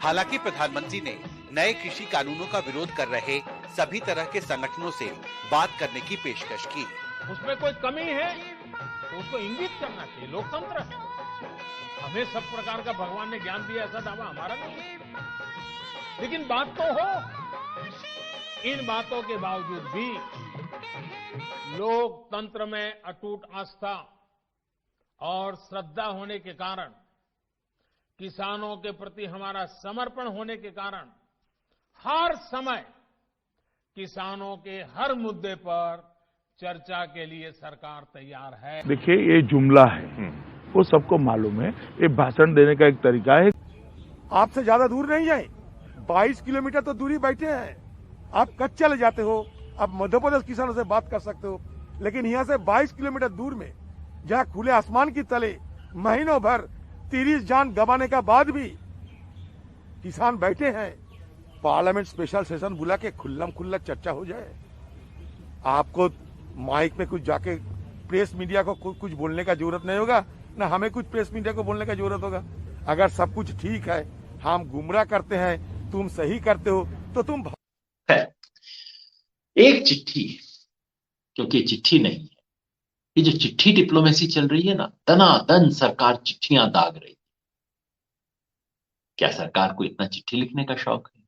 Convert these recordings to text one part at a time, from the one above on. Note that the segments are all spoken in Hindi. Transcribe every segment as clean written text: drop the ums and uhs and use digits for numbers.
हालांकि प्रधानमंत्री ने नए कृषि कानूनों का विरोध कर रहे सभी तरह के संगठनों से बात करने की पेशकश की। उसमें कोई कमी है तो उसको इंगित करना चाहिए, लोकतंत्र है। हमें सब प्रकार का भगवान ने ज्ञान दिया ऐसा दावा हमारा नहीं है, लेकिन बात तो हो। इन बातों के बावजूद भी लोकतंत्र में अटूट आस्था और श्रद्धा होने के कारण, किसानों के प्रति हमारा समर्पण होने के कारण हर समय किसानों के हर मुद्दे पर चर्चा के लिए सरकार तैयार है। देखिए, ये जुमला है, वो सबको मालूम है। ये भाषण देने का एक तरीका है। आपसे ज्यादा दूर नहीं है, 22 किलोमीटर तो दूरी बैठे हैं। आप कच्छ चले जाते हो, आप मध्य प्रदेश किसानों से बात कर सकते हो, लेकिन यहाँ से 22 किलोमीटर दूर में, जहाँ खुले आसमान की तले महीनों भर 30 जान गंवाने का बाद भी किसान बैठे हैं, पार्लियामेंट स्पेशल सेशन बुला के खुल्लम खुल्ला चर्चा हो जाए। आपको माइक में कुछ जाके प्रेस मीडिया को कुछ बोलने का जरूरत नहीं होगा, ना हमें कुछ प्रेस मीडिया को बोलने का जरूरत होगा। अगर सब कुछ ठीक है, हम गुमराह करते हैं, तुम सही करते हो, तो तुम है। एक चिट्ठी, क्योंकि ये चिट्ठी नहीं है, ये जो चिट्ठी डिप्लोमेसी चल रही है ना, दनादन सरकार चिट्ठियां दाग रही है। क्या सरकार को इतना चिट्ठी लिखने का शौक है,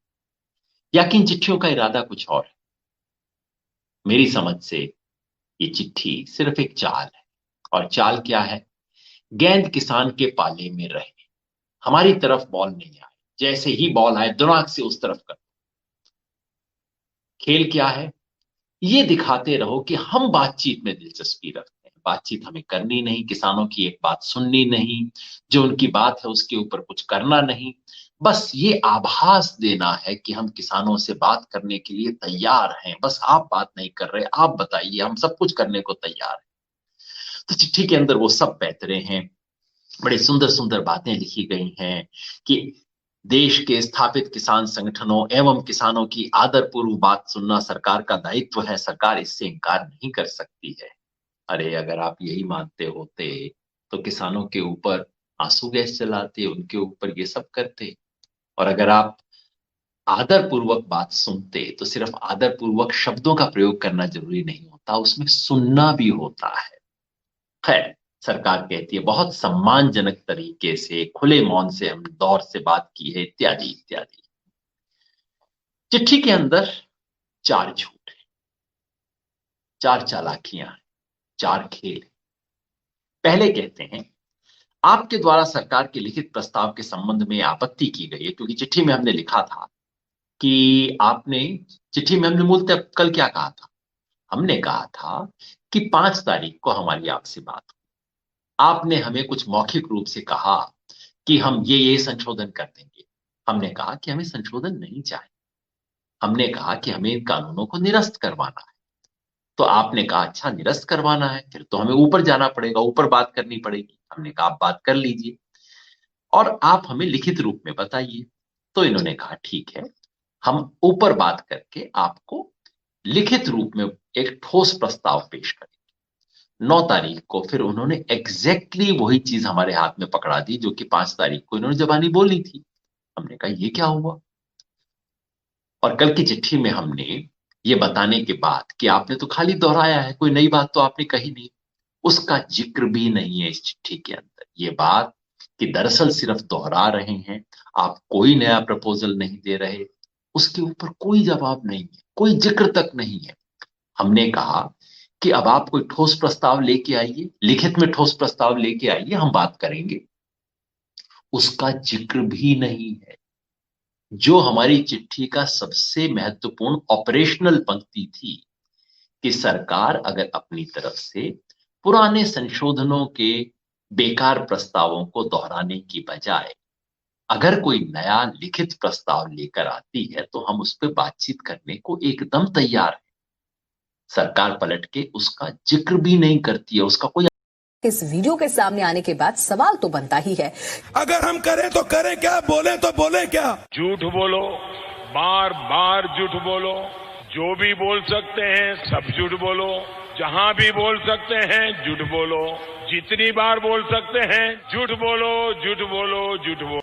या कि इन चिट्ठियों का इरादा कुछ और है? मेरी समझ से ये चिट्ठी सिर्फ एक चाल है। और चाल क्या है? गेंद किसान के पाले में रहे, हमारी तरफ बॉल नहीं आए, जैसे ही बॉल आए दिमाग से उस तरफ कर। खेल क्या है? ये दिखाते रहो कि हम बातचीत में दिलचस्पी रखते हैं, बातचीत हमें करनी नहीं, किसानों की एक बात सुननी नहीं, जो उनकी बात है उसके ऊपर कुछ करना नहीं, बस ये आभास देना है कि हम किसानों से बात करने के लिए तैयार हैं, बस आप बात नहीं कर रहे, आप बताइए, हम सब कुछ करने को तैयार हैं। तो चिट्ठी के अंदर वो सब पैतरे हैं, बड़े सुंदर सुंदर बातें लिखी गई हैं कि देश के स्थापित किसान संगठनों एवं किसानों की आदरपूर्व बात सुनना सरकार का दायित्व है, सरकार इससे इनकार नहीं कर सकती है। अरे अगर आप यही मानते होते तो किसानों के ऊपर आंसू गैस चलाते, उनके ऊपर ये सब करते। और अगर आप आदरपूर्वक बात सुनते तो सिर्फ आदरपूर्वक शब्दों का प्रयोग करना जरूरी नहीं होता, उसमें सुनना भी होता है। खैर, सरकार कहती है बहुत सम्मानजनक तरीके से, खुले मौन से हम दौर से बात की है, इत्यादि इत्यादि। चिट्ठी के अंदर 4 झूठ है, 4 चालाकियां हैं, 4 खेल। पहले कहते हैं आपके द्वारा सरकार के लिखित प्रस्ताव के संबंध में आपत्ति की गई है, क्योंकि चिट्ठी में हमने लिखा था कि चिट्ठी में हमने मूलतः कल क्या कहा था? हमने कहा था कि 5 तारीख को हमारी आपसे बात हुई, आपने हमें कुछ मौखिक रूप से कहा कि हम ये संशोधन कर देंगे। हमने कहा कि हमें संशोधन नहीं चाहिए, हमने कहा कि हमें इन कानूनों को निरस्त करवाना है। तो आपने कहा अच्छा निरस्त करवाना है, फिर तो हमें ऊपर जाना पड़ेगा, ऊपर बात करनी पड़ेगी। हमने कहा आप बात कर लीजिए और आप हमें लिखित रूप में बताइए। तो इन्होंने कहा ठीक है, हम ऊपर बात करके आपको लिखित रूप में एक ठोस प्रस्ताव पेश करेंगे। 9 तारीख को फिर उन्होंने एग्जैक्टली वही चीज हमारे हाथ में पकड़ा दी जो कि 5 तारीख को इन्होंने जबानी बोली थी। हमने कहा ये क्या हुआ? और कल की चिट्ठी में हमने ये बताने के बाद कि आपने तो खाली दोहराया है, कोई नई बात तो आपने कही नहीं, उसका जिक्र भी नहीं है इस चिट्ठी के अंदर। ये बात कि दरअसल सिर्फ दोहरा रहे हैं, आप कोई नया प्रपोजल नहीं दे रहे, उसके ऊपर कोई जवाब नहीं है, कोई जिक्र तक नहीं है। हमने कहा कि अब आप कोई ठोस प्रस्ताव लेके आइए, लिखित में ठोस प्रस्ताव लेके आइए, हम बात करेंगे। उसका जिक्र भी नहीं है। जो हमारी चिट्ठी का सबसे महत्वपूर्ण ऑपरेशनल पंक्ति थी कि सरकार अगर अपनी तरफ से पुराने संशोधनों के बेकार प्रस्तावों को दोहराने की बजाय अगर कोई नया लिखित प्रस्ताव लेकर आती है तो हम उस पर बातचीत करने को एकदम तैयार हैं। सरकार पलट के उसका जिक्र भी नहीं करती है, उसका कोई। इस वीडियो के सामने आने के बाद सवाल तो बनता ही है, अगर हम करें तो करें क्या, बोले तो बोले क्या? झूठ बोलो, बार बार झूठ बोलो, जो भी बोल सकते हैं सब झूठ बोलो, जहां भी बोल सकते हैं झूठ बोलो, जितनी बार बोल सकते हैं झूठ बोलो, झूठ बोलो, झूठ बोलो।